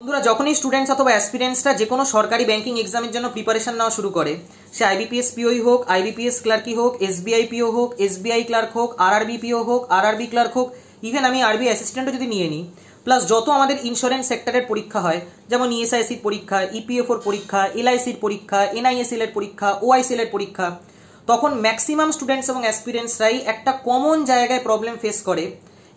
বন্ধুরা যখনই স্টুডেন্টস অথবা অ্যাসপিরেন্টসরা যে কোনো সরকারি ব্যাংকিং এক্সামের জন্য প্রিপারেশন নেওয়া শুরু করে, সে আইবিপিএস পিওই হোক, আইবিপিএস ক্লার্কই হোক, এসবিআই পিও হোক, এসবিআই ক্লার্ক হোক, আরআরবি পিও হোক, আরআরবি ক্লার্ক হোক, ইভেন আমি আরবি অ্যাসিস্ট্যান্টও যদি নিয়ে নিই, প্লাস যত আমাদের ইন্স্যুরেন্স সেক্টরের পরীক্ষা হয়, যেমন ইএসআইসির পরীক্ষা, ইপিএফওর পরীক্ষা, এলআইসির পরীক্ষা, এনআইএসএল এর পরীক্ষা, ওআইসিএল এর পরীক্ষা, তখন ম্যাক্সিমাম স্টুডেন্টস এবং অ্যাসপিরেন্টসরাই একটা কমন জায়গায় প্রবলেম ফেস করে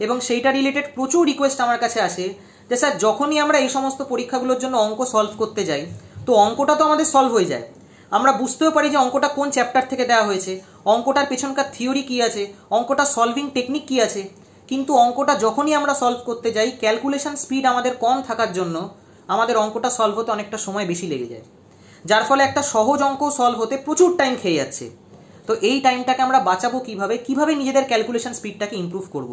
এবং সেইটা রিলেটেড প্রচুর রিকোয়েস্ট আমার কাছে আসে যে স্যার যখনই আমরা এই সমস্ত পরীক্ষাগুলোর জন্য অঙ্ক সলভ করতে যাই তো অঙ্কটা তো আমাদের সলভ হয়ে যায়, আমরা বুঝতেও পারি যে অঙ্কটা কোন চ্যাপ্টার থেকে দেওয়া হয়েছে, অঙ্কটার পেছনকার থিওরি কি আছে, অঙ্কটা সলভিং টেকনিক কি আছে, কিন্তু অঙ্কটা যখনই আমরা সলভ করতে যাই ক্যালকুলেশন স্পিড আমাদের কম থাকার জন্য আমাদের অঙ্কটা সলভ হতে অনেকটা সময় বেশি লেগে যায়, যার ফলে একটা সহজ অঙ্ক সলভ হতে প্রচুর টাইম খেয়ে যাচ্ছে। তো এই টাইমটাকে আমরা বাঁচাবো কিভাবে নিজেদের ক্যালকুলেশন স্পিডটাকে ইমপ্রুভ করব।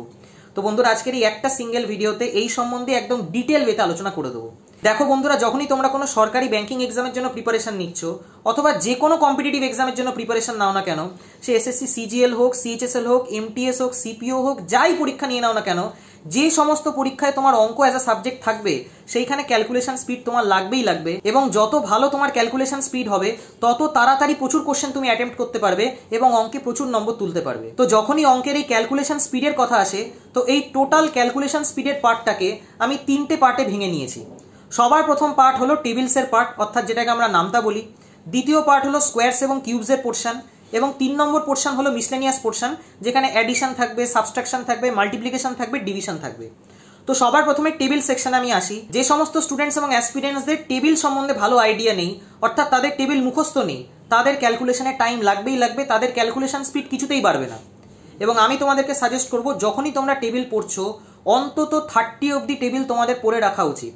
তো বন্ধুরা আজকের এই একটা সিঙ্গেল ভিডিওতে এই সম্বন্ধে একদম ডিটেল ওয়েতে আলোচনা করে দেবো। দেখো বন্ধুরা, যখনই তোমরা কোনো সরকারি ব্যাংকিং এক্সামের জন্য প্রিপারেশন নিচ্ছ অথবা যে কোনো কম্পিটিটিভ এক্সামের জন্য প্রিপারেশন নাও না কেন, সে এসএসসি সিজিএল হোক, সিএইচএসএল হোক, এমটিএস হোক, সিপিও হোক, যাই পরীক্ষা নিয়ে নাও না কেন, যে সমস্ত পরীক্ষায় তোমার অঙ্ক অ্যাজ আ সাবজেক্ট থাকবে সেইখানে ক্যালকুলেশন স্পিড তোমার লাগবেই লাগবে, এবং যত ভালো তোমার ক্যালকুলেশন স্পিড হবে তত তাড়াতাড়ি প্রচুর কোশ্চেন তুমি অ্যাটেম্প্ট করতে পারবে এবং অঙ্কে প্রচুর নম্বর তুলতে পারবে। তো যখনই অঙ্কের এই ক্যালকুলেশন স্পিডের কথা আসে তো এই টোটাল ক্যালকুলেশন স্পিডের পার্টটাকে আমি তিনটে পার্টে ভেঙে নিয়েছি। সবার প্রথম পার্ট হলো টেবিলসের পার্ট, অর্থাৎ যেটাকে আমরা নামতা বলি। দ্বিতীয় পার্ট হলো স্কোয়ারস এবং কিউবসের পোর্শন, এবং 3 নম্বর পোর্শন হলো মিসলেনিয়াস পোর্শন, যেখানে অ্যাডিশন থাকবে, সাবস্ট্রাকশন থাকবে, মাল্টিপ্লিকেশন থাকবে, ডিভিশন থাকবে। তো সবার প্রথমে টেবিল সেকশনে আমি আসি। যে সমস্ত স্টুডেন্টস এবং অ্যাসপিরেন্টসদের টেবিল সম্বন্ধে ভালো আইডিয়া নেই, অর্থাৎ তাদের টেবিল মুখস্থ নেই, তাদের ক্যালকুলেশনে টাইম লাগবেই লাগবে, তাদের ক্যালকুলেশন স্পিড কিছুতেই বাড়বে না। এবং আমি তোমাদেরকে সাজেস্ট করব যখনই তোমরা টেবিল পড়ছো অন্তত 30 অবধি টেবিল তোমাদের পড়ে রাখা উচিত,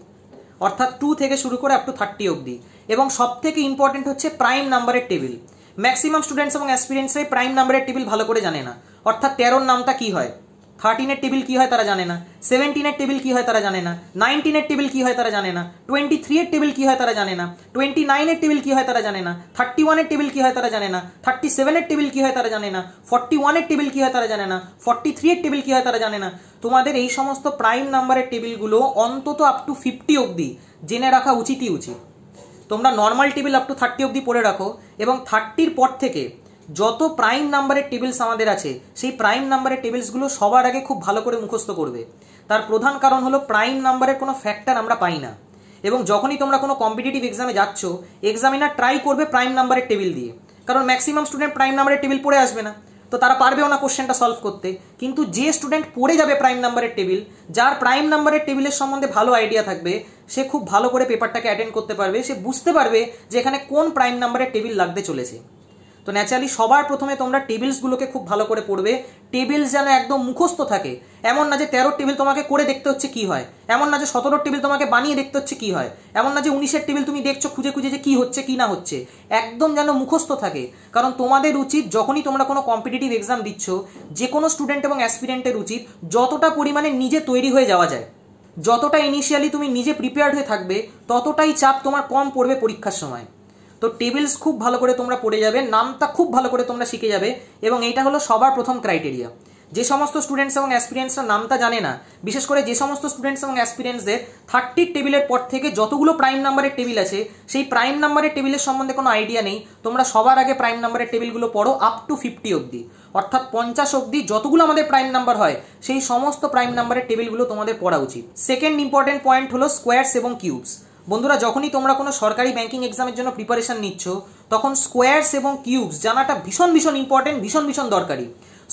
অর্থাৎ 2 থেকে শুরু করে আপ টু 30 অবধি। এবং সব থেকে ইম্পর্টেন্ট হচ্ছে প্রাইম নাম্বারের টেবিল। ম্যাক্সিমাম স্টুডেন্টস এবং অ্যাসপিরেন্টসরাই প্রাইম নাম্বারের টেবিল ভালো করে জানে না, অর্থাৎ 13 নামটা কি হয়, 13 এর টেবিল কি হয় তারা জানে না, 17 এর টেবিল কি হয় তারা জানে না, 19 এর টেবিল কি হয় তারা জানে না, 23 এর টেবিল কি হয় তারা জানে না, 29 এর টেবিল কি হয় তারা জানে না, 31 এর টেবিল কি হয় তারা জানে না, 37 এর টেবিল কি হয় তারা জানে না, 41 এর টেবিল কি হয় তারা জানে না, 43 এর টেবিল কি হয় তারা জানে না। তোমাদের এই সমস্ত প্রাইম নাম্বারের টেবিলগুলো অন্তত আপ টু 50 অবধি জেনে রাখা উচিতই উচিত। তোমরা নর্মাল টেবিল আপ টু 30 অবধি পড়ে রাখো, এবং 30-র পর থেকে যত প্রাইম নাম্বারের টেবিলস আমাদের আছে সেই প্রাইম নাম্বারের টেবিলসগুলো সবার আগে খুব ভালো করে মুখস্থ করবে। তার প্রধান কারণ হলো প্রাইম নাম্বারের কোনো ফ্যাক্টর আমরা পাই না, এবং যখনই তোমরা কোনো কম্পিটিটিভ এক্সামে যাচ্ছ এক্সামিনার ট্রাই করবে প্রাইম নাম্বারের টেবিল দিয়ে, কারণ ম্যাক্সিমাম স্টুডেন্ট প্রাইম নাম্বারের টেবিল পড়ে আসবে না, তো তারা পারবেও না কোশ্চেনটা সলভ করতে। কিন্তু যে স্টুডেন্ট পড়ে যাবে প্রাইম নাম্বারের টেবিল, যার প্রাইম নাম্বারের টেবিলের সম্বন্ধে ভালো আইডিয়া থাকবে, সে খুব ভালো করে পেপারটাকে অ্যাটেন্ড করতে পারবে, সে বুঝতে পারবে যে এখানে কোন প্রাইম নাম্বারের টেবিল লাগতে চলেছে। তো ন্যাচারালি সবার প্রথমে তোমরা টেবিলসগুলোকে খুব ভালো করে পড়বে। টেবিলস যেন একদম মুখস্থ থাকে, এমন না যে 13 টেবিল তোমাকে করে দেখতে হচ্ছে কি হয়, এমন না যে 17 টেবিল তোমাকে বানিয়ে দেখতে হচ্ছে কি হয়, এমন না যে 19 টেবিল তুমি দেখছো খুঁজে খুঁজে যে কি হচ্ছে কি না হচ্ছে, একদম যেন মুখস্থ থাকে। কারণ তোমাদের উচিত যখনই তোমরা কোনো কম্পিটিটিভ এক্সাম দিচ্ছ, যে কোনো স্টুডেন্ট এবং অ্যাসপিরেন্টের উচিত যতটা পরিমাণে নিজে তৈরি হয়ে যাওয়া যায়, যতটা ইনিশিয়ালি তুমি নিজে প্রিপেয়ার্ড হয়ে থাকবে ততটাই চাপ তোমার কম পড়বে পরীক্ষার সময়। তো টেবিলস খুব ভালো করে তোমরা পড়ে যাবে, নামটা খুব ভালো করে তোমরা শিখে যাবে, এবং এইটা হলো সবার প্রথম ক্রাইটেরিয়া। যে সমস্ত স্টুডেন্টস এবং অ্যাসপিরেন্টসরা নামটা জানে না, বিশেষ করে যে সমস্ত স্টুডেন্টস এবং অ্যাসপিরেন্টসদের 30 টেবিলের পর থেকে যতগুলো প্রাইম নাম্বারের টেবিল আছে সেই প্রাইম নাম্বারের টেবিলের সম্বন্ধে কোনো আইডিয়া নেই, তোমরা সবার আগে প্রাইম নাম্বারের টেবিলগুলো পড়ো আপ টু 50 অবধি, অর্থাৎ 50 অবধি যতগুলো আমাদের প্রাইম নাম্বার হয় সেই সমস্ত প্রাইম নাম্বারের টেবিলগুলো তোমাদের পড়া উচিত। সেকেন্ড ইম্পর্টেন্ট পয়েন্ট হলো স্কোয়ারস এবং কিউবস। বন্ধুরা যখনই তোমরা কোনো সরকারি ব্যাংকিং এক্সামের জন্য প্রিপারেশন নিচ্ছ তখন স্কোয়ারস এবং কিউবস জানাটা ভীষণ ইম্পর্টেন্ট, ভীষণ দরকারি।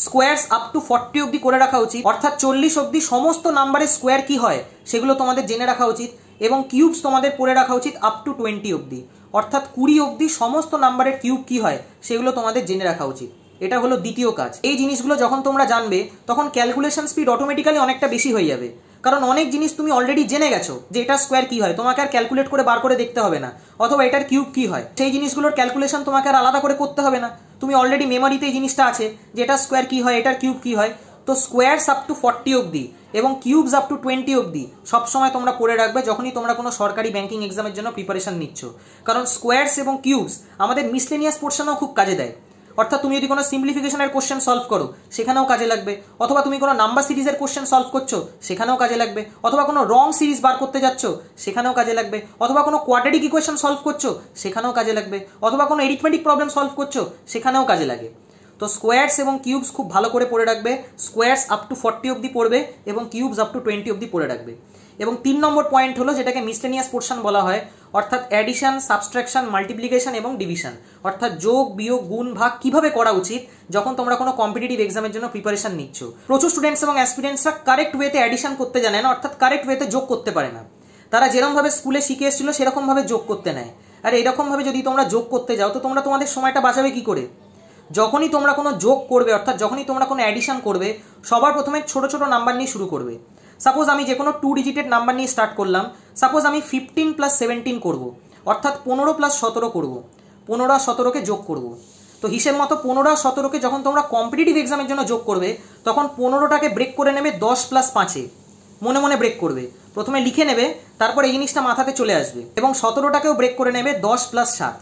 স্কোয়ারস আপ টু 40 অবধি করে রাখা উচিত, অর্থাৎ 40 অবধি সমস্ত নাম্বারের স্কোয়ার কি হয় সেগুলো তোমাদের জেনে রাখা উচিত, এবং কিউবস তোমাদের পড়ে রাখা উচিত আপ টু 20 অবধি, অর্থাৎ 20 অবধি সমস্ত নাম্বারের কিউব কি হয় সেগুলো তোমাদের জেনে রাখা উচিত। এটা হলো দ্বিতীয় কাজ। এই জিনিসগুলো যখন তোমরা জানবে তখন ক্যালকুলেশন স্পিড অটোমেটিক্যালি অনেকটা বেশি হয়ে যাবে, কারণ অনেক জিনিস তুমি অলরেডি জেনে গেছো যে এটা স্কোয়ার কি হয়, তোমাকে আর ক্যালকুলেট করে বার করে দেখতে হবে না, অথবা এটার কিউব কি হয় সেই জিনিসগুলোর ক্যালকুলেশন তোমাকে আর আলাদা করে করতে হবে না, তুমি অলরেডি মেমোরিতে এই জিনিসটা আছে যে এটা স্কোয়ার কি হয়, এটার কিউব কি হয়। তো স্কোয়ারস আপ টু 40 অবধি এবং কিউবস আপ টু 20 অবধি সবসময় তোমরা পড়ে রাখবে যখনই তোমরা কোনো সরকারি ব্যাংকিং এক্সামের জন্য প্রিপারেশন নিচ্ছ, কারণ স্কোয়ারস এবং কিউবস আমাদের মিসলেনিয়াস পোর্শনেও খুব কাজে দেয়। অর্থাৎ তুমি যদি কোনো সিম্পলিফিকেশনের কোশ্চেন সলভ করো সেখানেও কাজে লাগবে, অথবা তুমি কোনো নাম্বার সিরিজের কোশ্চেন সলভ করছো সেখানেও কাজে লাগবে, অথবা কোনো রং সিরিজ বার করতে যাচ্ছ সেখানেও কাজে লাগবে, অথবা কোনো কোয়াড্রেটিক ইকুয়েশন সলভ করছো সেখানেও কাজে লাগবে, অথবা কোনো এরিথমেটিক প্রবলেম সলভ করছো সেখানেও কাজে লাগে। তো স্কোয়ারস এবং কিউবস খুব ভালো করে পড়ে রাখবে। স্কোয়ারস আপ টু 40 অবধি পড়বে এবং কিউবস আপ টু 20 অবধি পড়ে রাখবে। এবং 3 নম্বর পয়েন্ট হলো যেটাকে মিসলেনিয়াস পোর্শন বলা হয়, অর্থাৎ অ্যাডিশন, সাবস্ট্রাকশন, মাল্টিপ্লিকেশন এবং ডিভিশন, অর্থাৎ যোগ বিয়োগ গুণ ভাগ কিভাবে করা উচিত যখন তোমরা কোনো কম্পিটিটিভ এক্সামের জন্য প্রিপারেশন নিচ্ছ। প্রচুর স্টুডেন্টস এবং অ্যাসপিরেন্টসরা কারেক্ট ওয়েতে অ্যাডিশন করতে জানে না, অর্থাৎ কারেক্ট ওয়েতে যোগ করতে পারে না। তারা যেরকমভাবে স্কুলে শিখে এসেছিল সেরকমভাবে যোগ করতে নেয়। আর এরকমভাবে যদি তোমরা যোগ করতে যাও তো তোমরা তোমাদের সময়টা বাঁচাবে কি করে? যখনই তোমরা কোনো যোগ করবে, অর্থাৎ যখনই তোমরা কোনো অ্যাডিশন করবে, সবার প্রথমে ছোট ছোট নাম্বার নিয়ে শুরু করবে। সাপোজ আমি যে কোনো 2 ডিজিটেড নাম্বার নিয়ে স্টার্ট করলাম। সাপোজ আমি 15 + 17 করব, অর্থাৎ 15 + 17 করব, 15 আর 17কে যোগ করব। তো হিসেব মতো 15 আর 17কে যখন তোমরা কম্পিটিটিভ এক্সামের জন্য যোগ করবে তখন 15টাকে ব্রেক করে নেবে 10 + 5-এ, মনে মনে ব্রেক করবে, প্রথমে লিখে নেবে, তারপর এই জিনিসটা মাথাতে চলে আসবে। এবং 17টাকেও ব্রেক করে নেবে 10 + 7।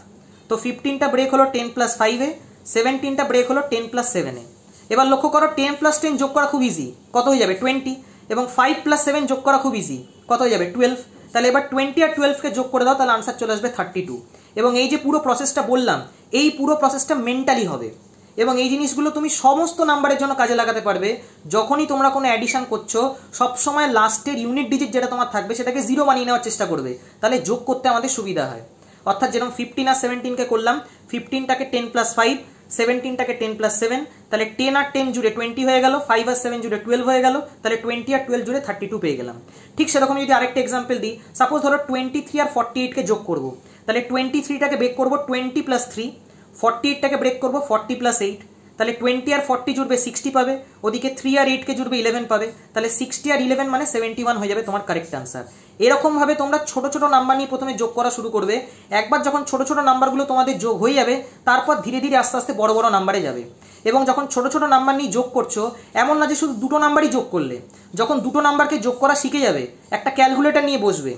তো 15টা ব্রেক হলো 10 + 5-এ, 17টা ব্রেক হলো 10 + 7-এ। এবার লক্ষ্য করো 10 + 10 যোগ করা খুব ইজি, কত হয়ে যাবে 20, এবং 5 + 7 যোগ করা খুব ইজি, কত হয়ে যাবে 12। তাহলে এবার 20 আর 12কে যোগ করে দাও, তাহলে আনসার চলে আসবে 32। এবং এই যে পুরো প্রসেসটা বললাম, এই পুরো প্রসেসটা মেন্টালি হবে এবং এই জিনিসগুলো তুমি সমস্ত নাম্বারের জন্য কাজে লাগাতে পারবে। যখনই তোমরা কোনো অ্যাডিশন করছো সবসময় লাস্টের ইউনিট ডিজিট যেটা তোমার থাকবে সেটাকে 0 বানিয়ে নেওয়ার চেষ্টা করবে, তাহলে যোগ করতে আমাদের সুবিধা হয়। অর্থাৎ যেরকম 15 আর 17কে করলাম, 15টাকে 10 + 5, 17টাকে 10 + 7, তাহলে 10 আর 10 জুড়ে 20 হয়ে গেল, 5 আর 7 জুড়ে 12 হয়ে গেল, তাহলে 20 আর 12 জুড়ে 32 পেয়ে গেলাম। ঠিক সেরকম যদি আরেকটা এক্সাম্পল দিই, সাপোজ ধরো 23 আর 48কে যোগ করব, তাহলে 23টাকে ব্রেক করব 20 + 3, 48টাকে ব্রেক করব 40 + 8, তাহলে 20 আর 40 জুড়বে 60 পাবে, ওদিকে 3 আর 8কে জুড়বে 11 পাবে, তাহলে 60 আর 11 মানে 71 হয়ে যাবে তোমার কারেক্ট আনসার। এরকম ভাবে তোমরা ছোট ছোট নাম্বার নিয়ে প্রথমে যোগ করা শুরু করবে। একবার যখন ছোট ছোট নাম্বারগুলো তোমাদের যোগ হয়ে যাবে তারপর ধীরে ধীরে আস্তে আস্তে বড় বড় নাম্বারে যাবে। এবং যখন ছোট ছোট নাম্বার নিয়ে যোগ করছো, এমন না যে শুধু দুটো নাম্বারই যোগ করলে, যখন দুটো নাম্বারকে যোগ করা শিখে যাবে একটা ক্যালকুলেটর নিয়ে বসবে।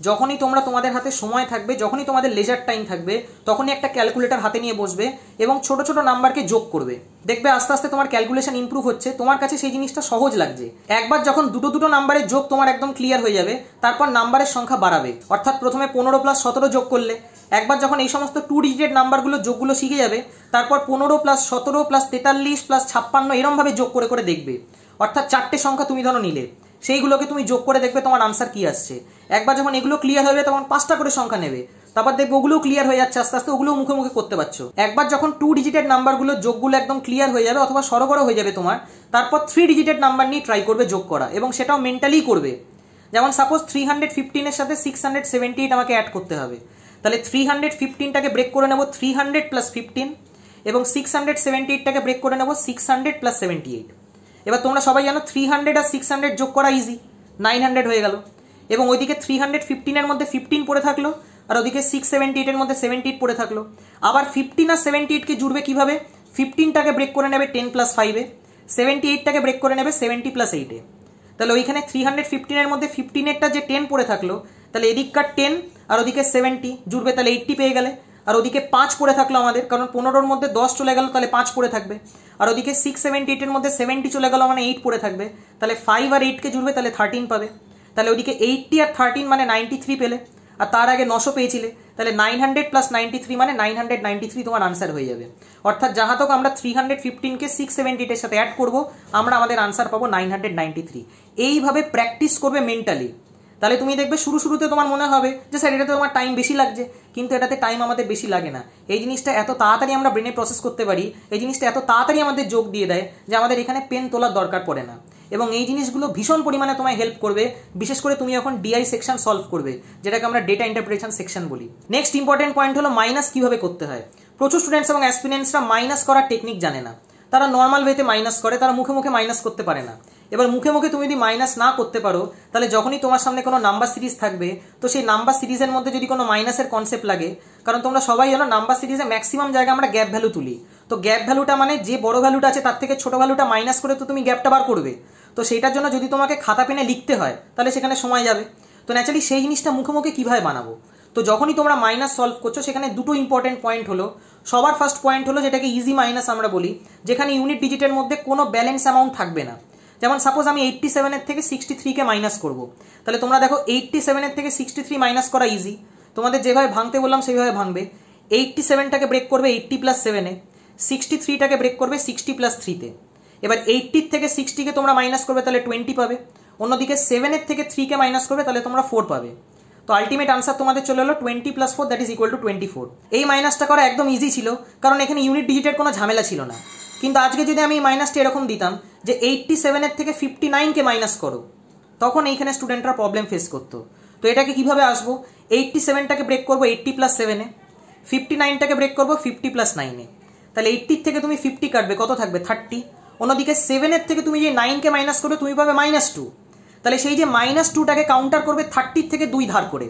যখনই তোমরা তোমাদের হাতে সময় থাকবে, যখনই তোমাদের লেজার টাইম থাকবে, তখনই একটা ক্যালকুলেটর হাতে নিয়ে বসবে এবং ছোট ছোট নাম্বারকে যোগ করবে। দেখবে আস্তে আস্তে তোমার ক্যালকুলেশন ইমপ্রুভ হচ্ছে, তোমার কাছে সেই জিনিসটা সহজ লাগছে। একবার যখন দুটো দুটো নাম্বারের যোগ তোমার একদম ক্লিয়ার হয়ে যাবে, তারপর নাম্বারের সংখ্যা বাড়াবে। অর্থাৎ প্রথমে 15 + 17 যোগ করলে, একবার যখন এই সমস্ত 2 ডিজিটেড নাম্বারগুলো যোগগুলো শিখে যাবে, তারপর 15 + 17 + 43 + 56 এরমভাবে যোগ করে করে দেখবে। অর্থাৎ 4টে সংখ্যা তুমি ধরো নিলে, সেইগুলোকে তুমি যোগ করে দেখবে তোমার আনসার কি আসছে। একবার যখন এগুলো ক্লিয়ার হবে তখন 5টা করে সংখ্যা নেবে, তারপর দেখবে ওগুলো ক্লিয়ার হয়ে যাচ্ছে, আস্তে আস্তে ওগুলো মুখে মুখে করতে পারছো। একবার যখন 2 ডিজিটেড নাম্বারগুলো যোগগুলো একদম ক্লিয়ার হয়ে যাবে অথবা সরগড় হয়ে যাবে তোমার, তারপর 3 ডিজিটেড নাম্বার নিয়ে ট্রাই করবে যোগ করা, এবং সেটাও মেন্টালি করবে। যেমন সাপোজ 315 এর সাথে 678 আমাকে অ্যাড করতে হবে, তাহলে 315টাকে ব্রেক করে নেব 300 + 15, এবং 678টাকে ব্রেক করে নেব 600 + 78। এবার তোমরা সবাই জানো 300 আর 600 যোগ করা ইজি, 900 হয়ে গেল। এবং ওইদিকে 315 এর মধ্যে 15 পড়ে থাকলো, আর ওদিকে 678 এর মধ্যে 78 পড়ে থাকলো। আবার 15 আর 78কে জুড়বে কিভাবে? 15টাকে ব্রেক করে নেবে 10 + 5-এ, 78টাকে ব্রেক করে নেবে 70 + 8-এ। তাহলে ওইখানে 315 এর মধ্যে 15এরটা যে 10 পড়ে থাকলো, তাহলে এদিককার 10 আর ওদিকে 70 জুড়বে, তাহলে 80 পেয়ে গেলে। আর ওদিকে 5 পড়ে থাকলো আমাদের, কারণ 15-র মধ্যে 10 চলে গেল, তাহলে 5 পড়ে থাকবে। আর ওদিকে 678 এর মধ্যে 70 চলে গেল, মানে 8 পড়ে থাকবে, তাহলে 5 আর 8কে জুড়বে, তাহলে 13 পাবে। তাহলে ওদিকে 80 আর 13 মানে 93 পেলে, আর তার আগে 900 পেয়েছিলে, তাহলে 900 + 93 মানে 993 তোমার আনসার হয়ে যাবে। অর্থাৎ যাহা তক আমরা 315কে 678 এর সাথে অ্যাড করব, আমরা আমাদের আনসার পাবো 993। এইভাবে প্র্যাকটিস করবে মেন্টালি, তাহলে তুমি দেখবে শুরুতে তোমার মনে হবে যে স্যার এটাতে তোমার টাইম বেশি লাগছে, কিন্তু এটাতে টাইম আমাদের বেশি লাগে না। এই জিনিসটা এত তাড়াতাড়ি আমরা ব্রেনে প্রসেস করতে পারি, এই জিনিসটা এত তাড়াতাড়ি আমাদের যোগ দিয়ে দেয় যে আমাদের এখানে পেন তোলার দরকার পড়ে না। এবং এই জিনিসগুলো ভীষণ পরিমাণে তোমায় হেল্প করবে, বিশেষ করে তুমি এখন ডিআই সেকশন সলভ করবে, যেটাকে আমরা ডেটা ইন্টারপ্রিটেশন সেকশন বলি। নেক্সট ইম্পর্টেন্ট পয়েন্ট হলো মাইনাস কিভাবে করতে হয়। প্রচুর স্টুডেন্টস এবং অ্যাসপিরেন্টসরা মাইনাস করার টেকনিক জানে না, তারা নর্মাল ওয়েতে মাইনাস করে, তারা মুখে মুখে মাইনাস করতে পারে না। এবার মুখে মুখে তুমি যদি মাইনাস না করতে পারো, তাহলে যখনই তোমার সামনে কোনো নাম্বার সিরিজ থাকবে, তো সেই নাম্বার সিরিজের মধ্যে যদি কোনো মাইনাসের কনসেপ্ট লাগে, কারণ তোমরা সবাই জানো নাম্বার সিরিজে ম্যাক্সিমাম জায়গায় আমরা গ্যাপ ভ্যালু তুলি, তো গ্যাপ ভ্যালুটা মানে যে বড় ভ্যালুটা আছে তার থেকে ছোট ভ্যালুটা মাইনাস করে তো তুমি গ্যাপটা বার করবে। তো সেইটার জন্য যদি তোমাকে খাতা পেনে লিখতে হয় তাহলে সেখানে সময় যাবে। তো ন্যাচারালি সেই জিনিসটা মুখে মুখে কিভাবে বানাবো? তো যখনই তোমরা মাইনাস সলভ করছো সেখানে দুটো ইম্পর্টেন্ট পয়েন্ট হলো, সবার ফার্স্ট পয়েন্ট হলো যেটাকে ইজি মাইনাস আমরা বলি, যেখানে ইউনিট ডিজিটের মধ্যে কোনো ব্যালেন্স অ্যামাউন্ট থাকবে না। যেমন সাপোজ আমি 87 থেকে 63কে মাইনাস করব, তাহলে তোমরা দেখো 87 থেকে 63 মাইনাস করা ইজি, তোমাদের যেভাবে ভাঙতে বললাম সেইভাবে ভাঙবে। 87টাকে ব্রেক করবে 80 প্লাস 7-এ, 63টাকে ব্রেক করবে 60 প্লাস 3-তে। এবার 80 থেকে 60কে তোমরা মাইনাস করবে তাহলে 20 পাবে, অন্যদিকে 7 থেকে 3কে মাইনাস করবে তাহলে তোমরা 4 পাবে। তো আলটিমেট আনসার তোমাদের চলে এলো 20 plus 4 that is equal to 24। এই মাইনাসটা করা একদম ইজি ছিল, কারণ এখানে ইউনিট ডিজিটের কোনো ঝামেলা ছিল না। কিন্তু আজকে যদি আমি মাইনাসটা এরকম দিতাম যে 87 থেকে 59কে মাইনাস করো, তখন এইখানে স্টুডেন্টরা প্রবলেম ফেস করতো। তো এটাকে কিভাবে আসবো, 87টাকে ব্রেক করবো 80 প্লাস 7-এ, 59টাকে ব্রেক করবো 50 প্লাস 9-এ, তাহলে 80 থেকে তুমি 50 কাটবে, কত থাকবে 30। অন্যদিকে 7-এর থেকে তুমি যে 9কে মাইনাস করবে তুমি পাবে -2, তাহলে সেই যে -2টাকে কাউন্টার করবে 30 থেকে 2 ধার করে,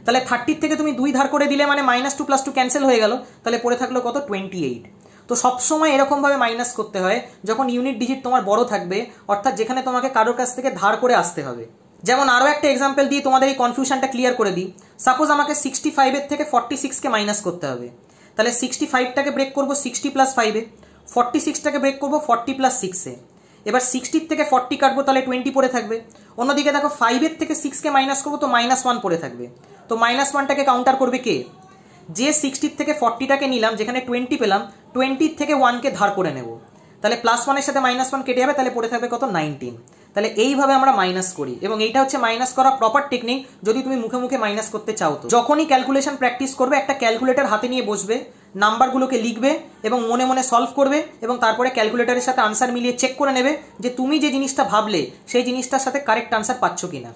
তাহলে 30 থেকে তুমি 2 ধার করে দিলে মানে -2 + 2 ক্যান্সেল হয়ে গেল, তাহলে পড়ে থাকলো কত 28। তো সবসময় এরকমভাবে মাইনাস করতে হয় যখন ইউনিট ডিজিট তোমার বড় থাকবে, অর্থাৎ যেখানে তোমাকে কারোর কাছ থেকে ধার করে আসতে হবে। যেমন আরও একটা এক্সাম্পল দিয়ে তোমাদের এই কনফিউশনটা ক্লিয়ার করে দিই। সাপোজ আমাকে 65-এর থেকে 46কে মাইনাস করতে হবে, তাহলে 65টাকে ব্রেক করবো 60 প্লাস 5-এ, 46টাকে ব্রেক করবো 40 প্লাস 6-এ। এবার 60 থেকে 40 কাটবো তাহলে 20 পড়ে থাকবে। অন্যদিকে দেখো 5-এর থেকে 6কে মাইনাস করবো তো -1 পড়ে থাকবে। তো -1টাকে কাউন্টার করবে কে, যে 60 থেকে 40টাকে নিলাম যেখানে 20 পেলাম, 20 থেকে 1কে ধার করে নেব, তাহলে +1-এর সাথে -1 কেটে যাবে, তাহলে পড়ে থাকবে কত 19। তাহলে এইভাবে আমরা মাইনাস করি, এবং এইটা হচ্ছে মাইনাস করা প্রপার টেকনিক যদি তুমি মুখে মুখে মাইনাস করতে চাও। তো যখনই ক্যালকুলেশন প্র্যাকটিস করবে একটা ক্যালকুলেটর হাতে নিয়ে বসবে, নাম্বারগুলোকে লিখবে এবং মনে মনে সলভ করবে, এবং তারপরে ক্যালকুলেটরের সাথে আনসার মিলিয়ে চেক করে নেবে যে তুমি যে জিনিসটা ভাবলে সেই জিনিসটার সাথে কারেক্ট আনসার পাচ্ছ কিনা।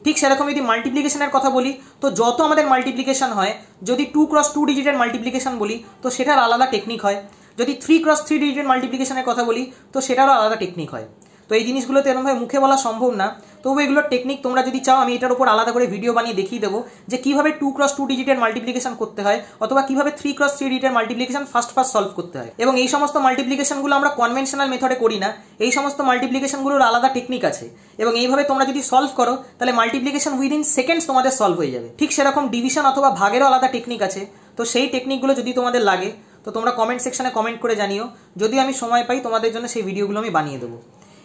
ঠিক সেরকম যদি মাল্টিপ্লিকেশনের কথা বলি, তো যত আমাদের মাল্টিপ্লিকেশন হয়, যদি 2 × 2 ডিজিটের মাল্টিপ্লিকেশন বলি তো সেটার আলাদা টেকনিক হয়, যদি 3 × 3 ডিজিটের মাল্টিপ্লিকেশনের কথা বলি তো সেটারও আলাদা টেকনিক হয়। তো এই জিনিসগুলো তো এরকমভাবে মুখে বলা সম্ভব না, তবু এগুলোর টেকনিক তোমরা যদি চাও আমি এটার উপর আলাদা করে ভিডিও বানিয়ে দেখিয়ে দেবো যে কিভাবে 2 × 2 ডিজিটের মাল্টিপ্লিকেশন করতে হয়, অথবা কিভাবে 3 × 3 ডিজিটের মাল্টিপ্লিকেশন ফার্স্ট সলভ করতে হয়। এবং এই সমস্ত মাল্টিপ্লিকেশনগুলো আমরা কনভেনশনাল মেথডে করি না, এই সমস্ত মাল্টিপ্লিকেশনগুলোর আলাদা টেকনিক আছে, এবং এইভাবে তোমরা যদি সলভ করো তাহলে মাল্টিপ্লিকেশন উইদিন সেকেন্ডস তোমাদের সলভ হয়ে যাবে। ঠিক সেরকম ডিভিশন অথবা ভাগেরও আলাদা টেকনিক আছে। তো সেই টেকনিকগুলো যদি তোমাদের লাগে তো তোমরা কমেন্ট সেকশনে কমেন্ট করে জানিও, যদি আমি সময় পাই তোমাদের জন্য সেই ভিডিওগুলো আমি বানিয়ে দেবো।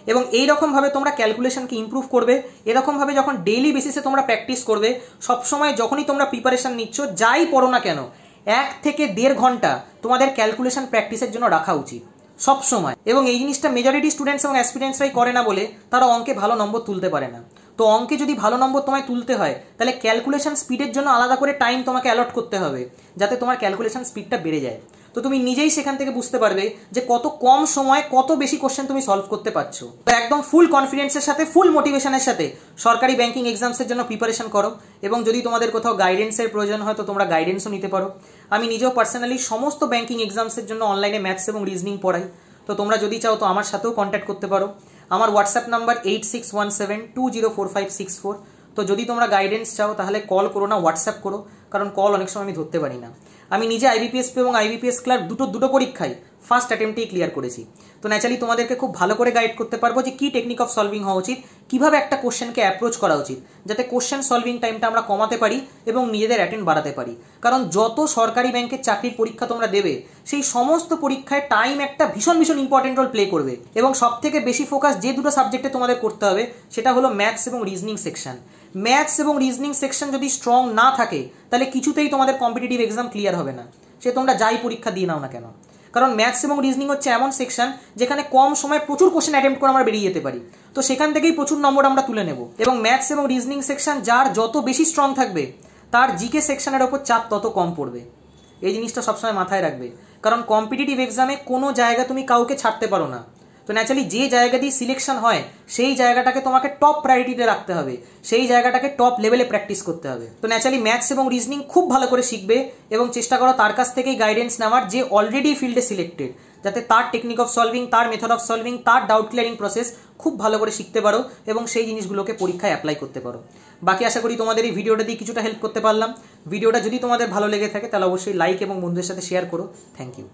এবং এইরকমভাবে তোমরা ক্যালকুলেশনকে ইমপ্রুভ করবে, এরকমভাবে যখন ডেইলি বেসিসে তোমরা প্র্যাকটিস করবে, সবসময় যখনই তোমরা প্রিপারেশন নিচ্ছ যাই পড়ো না কেন 1 থেকে 1.5 ঘন্টা তোমাদের ক্যালকুলেশন প্র্যাকটিসের জন্য রাখা উচিত সবসময়। এবং এই জিনিসটা মেজরিটি স্টুডেন্টস এবং অ্যাসপিরেন্টসরাই করে না বলে তারা অঙ্কে ভালো নম্বর তুলতে পারে না। তো অঙ্কে যদি ভালো নম্বর তোমায় তুলতে হয় তাহলে ক্যালকুলেশন স্পিডের জন্য আলাদা করে টাইম তোমাকে অ্যালট করতে হবে, যাতে তোমার ক্যালকুলেশন স্পিডটা বেড়ে যায়। তো তুমি নিজেই সেখান থেকে বুঝতে পারবে যে কত কম সময়ে কত বেশি কোশ্চেন তুমি সলভ করতে পারছো। তো একদম ফুল কনফিডেন্সের সাথে, ফুল মোটিভেশনের সাথে সরকারি ব্যাংকিং এক্সামসের জন্য প্রিপারেশন করো, এবং যদি তোমাদের কোথাও গাইডেন্সের প্রয়োজন হয় তো তোমরা গাইডেন্সও নিতে পারো। আমি নিজেও পার্সোনালি সমস্ত ব্যাংকিং এক্সামসের জন্য অনলাইনে ম্যাথস এবং রিজনিং পড়াই। তো তোমরা যদি চাও তো আমার সাথেও কন্ট্যাক্ট করতে পারো। আমার হোয়াটসঅ্যাপ নাম্বার 8617204564। তো যদি তোমরা গাইডেন্স চাও তাহলে কল করো না, হোয়াটসঅ্যাপ করো, কারণ কল অনেক সময় আমি ধরতে পারি না। আমি নিজে আইবিপিএসপি এবং আইবিপিএস ক্লার্ক দুটো পরীক্ষায় ফার্স্ট অ্যাটেম্পটেই ক্লিয়ার করেছি। তো ন্যাচারালি তোমাদেরকে খুব ভালো করে গাইড করতে পারবো যে কি টেকনিক অফ সলভিং হওয়া উচিত, কিভাবে একটা কোশ্চেনকে অ্যাপ্রোচ করা উচিত, যাতে কোশ্চেন সলভিং টাইমটা আমরা কমাতে পারি এবং নিজেদের অ্যাটেন্ড বাড়াতে পারি। কারণ যত সরকারি ব্যাংকের চাকরির পরীক্ষা তোমরা দেবে, সেই সমস্ত পরীক্ষায় টাইম একটা ভীষণ ইম্পর্টেন্ট রোল প্লে করবে। এবং সব থেকে বেশি ফোকাস যে দুটো সাবজেক্টে তোমাদের করতে হবে সেটা হলো ম্যাথস এবং রিজনিং সেকশন। ম্যাথস এবং রিজনিং সেকশন যদি স্ট্রং না থাকে তাহলে কিছুতেই তোমাদের কম্পিটিটিভ এক্সাম ক্লিয়ার হবে না, সে তোমরা যাই পরীক্ষা দিয়ে নাও না কেন। কারণ ম্যাথস এবং রিজনিং হচ্ছে এমন সেকশন যেখানে কম সময় প্রচুর কোশ্চেন অ্যাটেম্প্ট করে আমরা বেরিয়ে যেতে পারি। তো সেখান থেকেই প্রচুর নম্বর আমরা তুলে নেব। এবং ম্যাথস এবং রিজনিং সেকশন যার যত বেশি স্ট্রং থাকবে তার জিকে সেকশনের ওপর চাপ তত কম পড়বে। এই জিনিসটা সবসময় মাথায় রাখবে, কারণ কম্পিটিটিভ এক্সামে কোনো জায়গা তুমি কাউকে ছাড়তে পারো না। তো ন্যাচারালি যে জায়গা দিয়ে সিলেকশন হয় সেই জায়গাটাকে তোমাকে টপ প্রায়োরিটিতে রাখতে হবে, সেই জায়গাটাকে টপ লেভেলে প্র্যাকটিস করতে হবে। তো ন্যাচারালি ম্যাথস এবং রিজনিং খুব ভালো করে শিখবে এবং চেষ্টা করো তার কাছ থেকেই গাইডেন্স নেওয়ার, যে অলরেডি ফিল্ডে সিলেক্টেড, যাতে তার টেকনিক অফ সলভিং, তার মেথড অফ সলভিং, তার ডাউট ক্লিয়ারিং প্রসেস খুব ভালো করে শিখতে পারো এবং সেই জিনিসগুলোকে পরীক্ষায় অ্যাপ্লাই করতে পারো। বাকি আশা করি তোমাদের এই ভিডিওটা দিয়ে কিছুটা হেল্প করতে পারলাম। ভিডিওটা যদি তোমাদের ভালো লেগে থাকে তাহলে অবশ্যই লাইক এবং বন্ধুদের সাথে শেয়ার করো। Thank you.